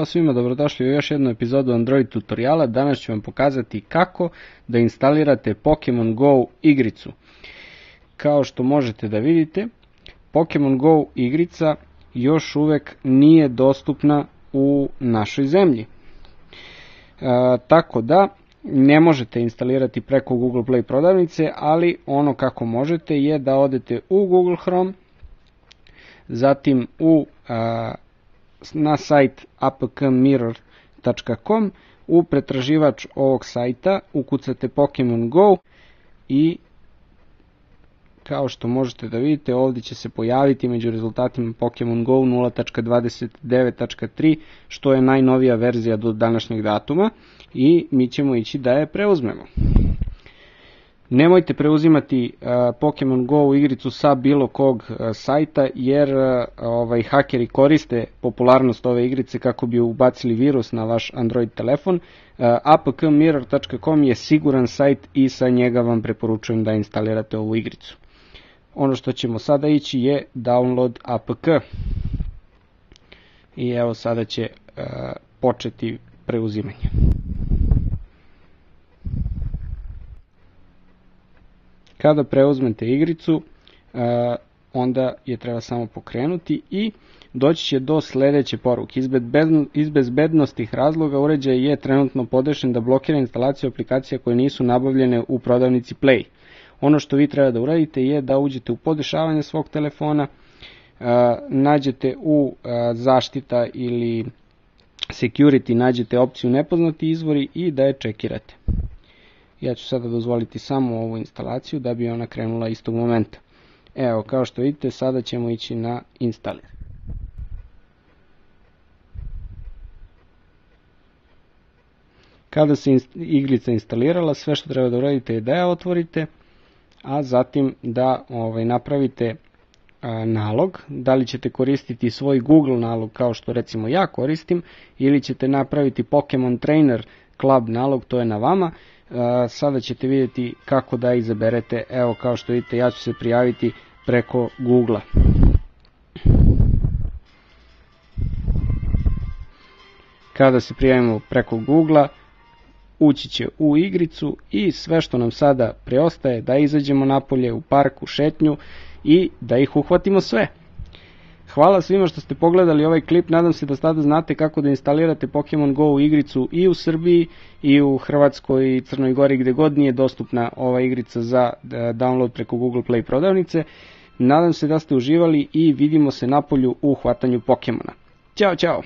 Ćao svima, dobrodošli u još jednu epizodu Android tutoriala. Danas ću vam pokazati kako da instalirate Pokemon Go igricu. Kao što možete da vidite, Pokemon Go igrica još uvek nije dostupna u našoj zemlji. Tako da ne možete instalirati preko Google Play prodavnice, ali ono kako možete je da odete u Google Chrome, zatim na sajt apkmirror.com, u pretraživač ovog sajta ukucate Pokemon Go i kao što možete da vidite ovdje će se pojaviti među rezultatima Pokemon Go 0.29.3, što je najnovija verzija do današnjeg datuma i mi ćemo ići da je preuzmemo. Nemojte preuzimati Pokemon Go igricu sa bilo kog sajta jer hakeri koriste popularnost ove igrice kako bi ubacili virus na vaš Android telefon. apkmirror.com je siguran sajt i sa njega vam preporučujem da instalirate ovu igricu. Ono što ćemo sada ići je download apk. I evo sada će početi preuzimanje. Kada preuzmete igricu, onda je treba samo pokrenuti i doći će do sljedeće poruke. Iz bezbednostnih razloga uređaj je trenutno podešen da blokira instalaciju aplikacija koje nisu nabavljene u prodavnici Play. Ono što vi treba da uradite je da uđete u podešavanje svog telefona, nađete u zaštita ili security, nađete opciju nepoznati izvori i da je čekirate. Ja ću sada dozvoliti samo ovu instalaciju da bi ona krenula istog momenta. Evo, kao što vidite, sada ćemo ići na instalir. Kada se igrica instalirala, sve što treba da uradite je da je otvorite, a zatim da napravite nalog. Da li ćete koristiti svoj Google nalog kao što recimo ja koristim, ili ćete napraviti Pokemon Trainer Club nalog, to je na vama. Sada ćete vidjeti kako da izaberete. Evo, kao što vidite, ja ću se prijaviti preko Google-a. Kada se prijavimo preko Google-a, ući će u igricu i sve što nam sada preostaje da izađemo napolje u park, u šetnju i da ih uhvatimo sve. Hvala svima što ste pogledali ovaj klip, nadam se da sada znate kako da instalirate Pokemon Go igricu i u Srbiji i u Hrvatskoj i Crnoj Gori, gdje god nije dostupna ova igrica za download preko Google Play prodavnice. Nadam se da ste uživali i vidimo se napolju u hvatanju Pokemona. Ćao, čao!